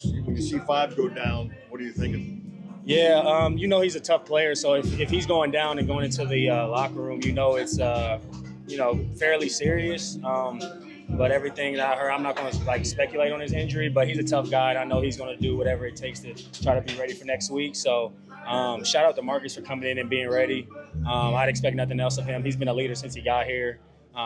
When you see five go down, what are you thinking? Yeah, he's a tough player. So if he's going down and going into the locker room, it's fairly serious. But everything that I heard, I'm not going to speculate on his injury. But he's a tough guy, and I know he's going to do whatever it takes to try to be ready for next week. So shout out to Marcus for coming in and being ready. I'd expect nothing else of him. He's been a leader since he got here.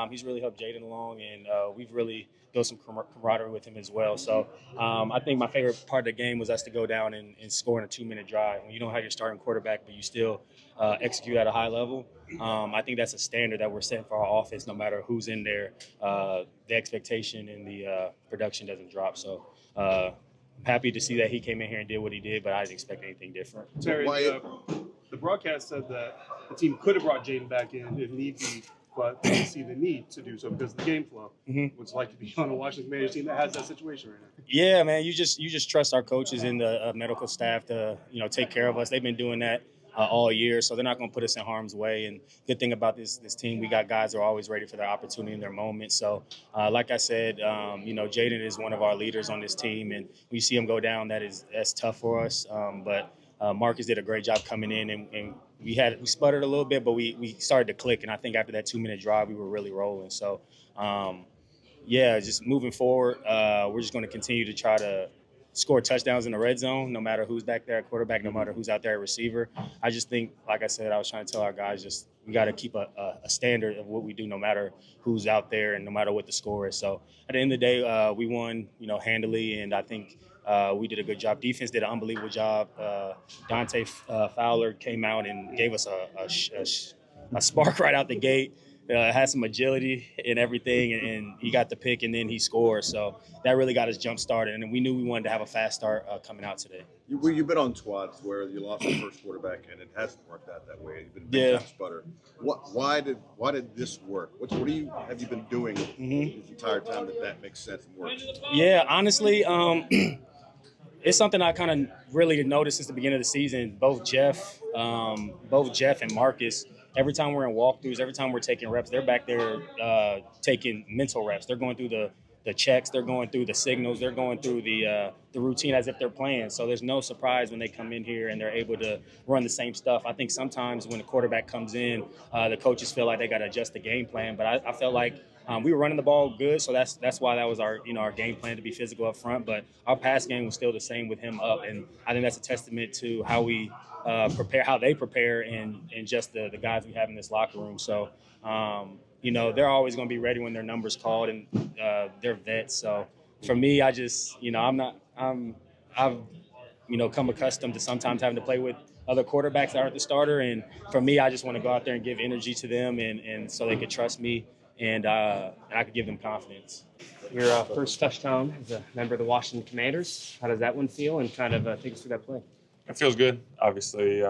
He's really helped Jaden along, and we've really built some camaraderie with him as well. So I think my favorite part of the game was us to go down and score in a 2-minute drive. When you don't have your starting quarterback, but you still execute at a high level, I think that's a standard that we're setting for our offense. No matter who's in there, the expectation and the production doesn't drop. So I'm happy to see that he came in here and did what he did, but I didn't expect anything different. Terry, the broadcast said that the team could have brought Jaden back in if need be, but they didn't see the need to do so because of the game flow. Mm-hmm. What's it like to be on a Washington Commanders team that has that situation right now? Yeah, man, you just trust our coaches and the medical staff to take care of us. They've been doing that all year, so they're not going to put us in harm's way. And good thing about this team, we got guys who are always ready for their opportunity and their moment. So, like I said, Jaden is one of our leaders on this team, and when you see him go down, that's tough for us. But Marcus did a great job coming in, and we sputtered a little bit, but we started to click. And I think after that 2-minute drive, we were really rolling. So, just moving forward, we're just going to continue to try to score touchdowns in the red zone, no matter who's back there at quarterback, no matter who's out there at receiver. I just think, like I said, I was trying to tell our guys, we got to keep a standard of what we do, no matter who's out there and no matter what the score is. So at the end of the day, we won, handily, and I think we did a good job. Defense did an unbelievable job. Dante Fowler came out and gave us a spark right out the gate. Had some agility and everything, and he got the pick, and then he scored. So that really got us jump started, and we knew we wanted to have a fast start coming out today. You've been on squads where you lost the first quarterback, and it hasn't worked out that way. You've been big time sputter. Why did this work? What have you been doing this entire time that makes sense and works? Yeah, honestly, it's something I kind of really noticed since the beginning of the season. Both Jeff and Marcus. Every time we're in walkthroughs, every time we're taking reps, they're back there taking mental reps. They're going through the checks, they're going through the signals, they're going through the routine as if they're playing. So there's no surprise when they come in here and they're able to run the same stuff. I think sometimes when the quarterback comes in, the coaches feel like they got to adjust the game plan. But I felt like we were running the ball good, so that's why that was our game plan, to be physical up front. But our pass game was still the same with him up, and I think that's a testament to how we how they prepare, and just the guys we have in this locker room. So, they're always going to be ready when their number's called, and they're vets. So for me, I just, I've come accustomed to sometimes having to play with other quarterbacks that aren't the starter. And for me, I just want to go out there and give energy to them, and so they could trust me, and I could give them confidence. Your first touchdown as a member of the Washington Commanders. How does that one feel? And kind of take us through that play. It feels good. Obviously,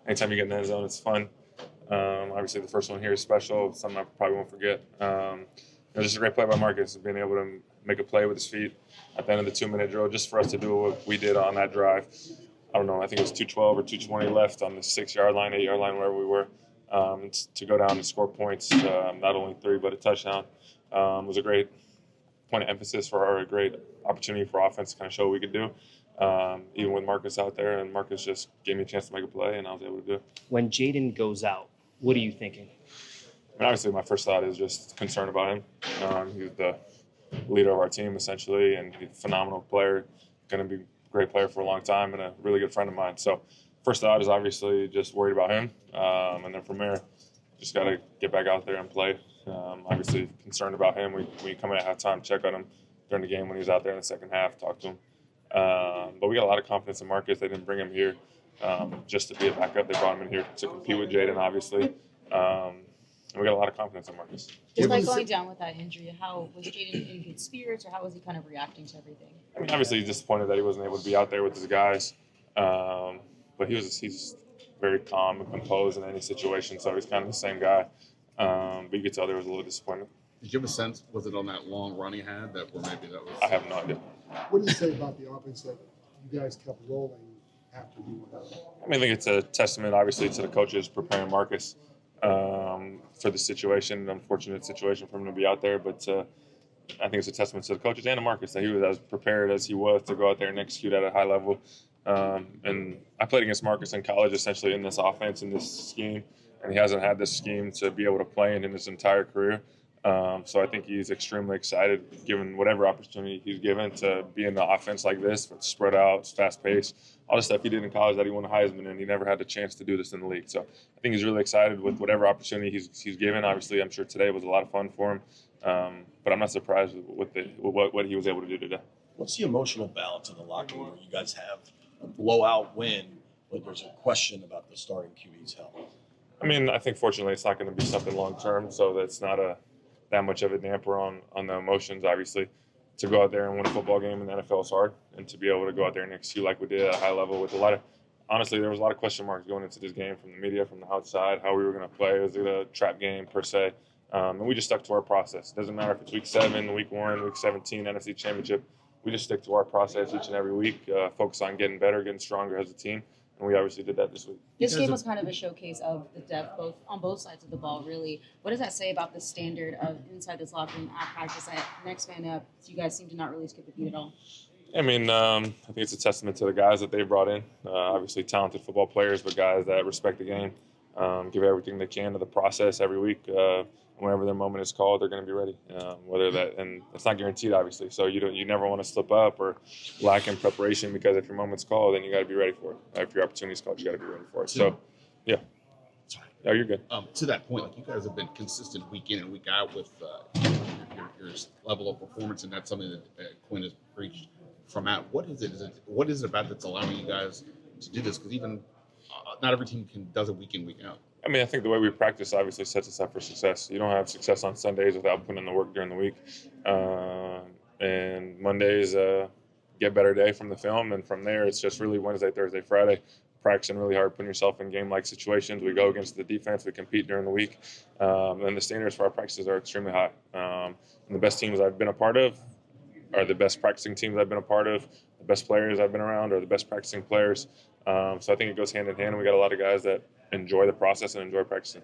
anytime you get in the end zone, it's fun. Obviously, the first one here is special, something I probably won't forget. Just a great play by Marcus, being able to make a play with his feet at the end of the 2-minute drill, just for us to do what we did on that drive. I don't know, I think it was 2:12 or 2:20 left on the 6-yard line, 8-yard line, wherever we were, to go down and score points, not only 3, but a touchdown. Was a great point of emphasis or a great opportunity for offense to kind of show what we could do. Even with Marcus out there, and Marcus just gave me a chance to make a play, and I was able to do it. When Jaden goes out, what are you thinking? Obviously, my first thought is just concern about him. He's the leader of our team, essentially, and he's a phenomenal player, going to be a great player for a long time, and a really good friend of mine. So first thought is obviously just worried about him, and then from there, just got to get back out there and play. Obviously, concerned about him. We come in at halftime, check on him during the game when he was out there in the second half, talk to him. But we got a lot of confidence in Marcus. They didn't bring him here just to be a backup. They brought him in here to compete with Jaden, obviously. And we got a lot of confidence in Marcus. Just by going down with that injury, how was Jaden in good spirits, or how was he kind of reacting to everything? I mean, obviously he's disappointed that he wasn't able to be out there with his guys. But he's very calm and composed in any situation, so he's kind of the same guy. But you could tell there was a little disappointment. Did you have a sense, was it on that long run he had that was? I have no idea. What do you say about the offense that you guys kept rolling after he went out? I mean, I think it's a testament, obviously, to the coaches preparing Marcus for the situation, an unfortunate situation for him to be out there, but to I think it's a testament to the coaches and to Marcus that he was as prepared as he was to go out there and execute at a high level. And I played against Marcus in college, essentially in this offense, in this scheme, and he hasn't had this scheme to be able to play in his entire career. So I think he's extremely excited, given whatever opportunity he's given, to be in the offense like this, with spread out, fast pace, all the stuff he did in college that he won a Heisman, and he never had the chance to do this in the league. So I think he's really excited with whatever opportunity he's given. Obviously, I'm sure today was a lot of fun for him, but I'm not surprised with what he was able to do today. What's the emotional balance in the locker room where you guys have a blowout win, but there's a question about the starting QB's health? I mean, I think fortunately it's not going to be something long term, so that's not that much of a damper on the emotions. Obviously, to go out there and win a football game in the NFL is hard, and to be able to go out there and execute like we did at a high level with a lot of, honestly, there was a lot of question marks going into this game from the media, from the outside, how we were going to play. Was it a trap game per se? And we just stuck to our process. It doesn't matter if it's week 7, week 1, week 17, NFC Championship. We just stick to our process each and every week, focus on getting better, getting stronger as a team. And we obviously did that this week. This game was kind of a showcase of the depth on both sides of the ball, really. What does that say about the standard of inside this locker room at practice? That next man up, you guys seem to not really skip a beat at all. I mean, I think it's a testament to the guys that they've brought in. Obviously talented football players, but guys that respect the game, give everything they can to the process every week. Whenever their moment is called, they're going to be ready. And it's not guaranteed, obviously. So you never want to slip up or lack in preparation, because if your moment's called, then you got to be ready for it. If your opportunity's called, you got to be ready for it. So, yeah. No, you're good. To that point, like, you guys have been consistent week in and week out with your level of performance, and that's something that Quinn has preached from out. What is it? What is it about that's allowing you guys to do this? Because even not every team does it week in, week out. I mean, I think the way we practice obviously sets us up for success. You don't have success on Sundays without putting in the work during the week. And Mondays, get better day from the film. And from there, it's just really Wednesday, Thursday, Friday, practicing really hard, putting yourself in game-like situations. We go against the defense. We compete during the week. And the standards for our practices are extremely high. And the best teams I've been a part of are the best practicing teams I've been a part of. The best players I've been around are the best practicing players. So I think it goes hand in hand. And we got a lot of guys that enjoy the process and enjoy practicing.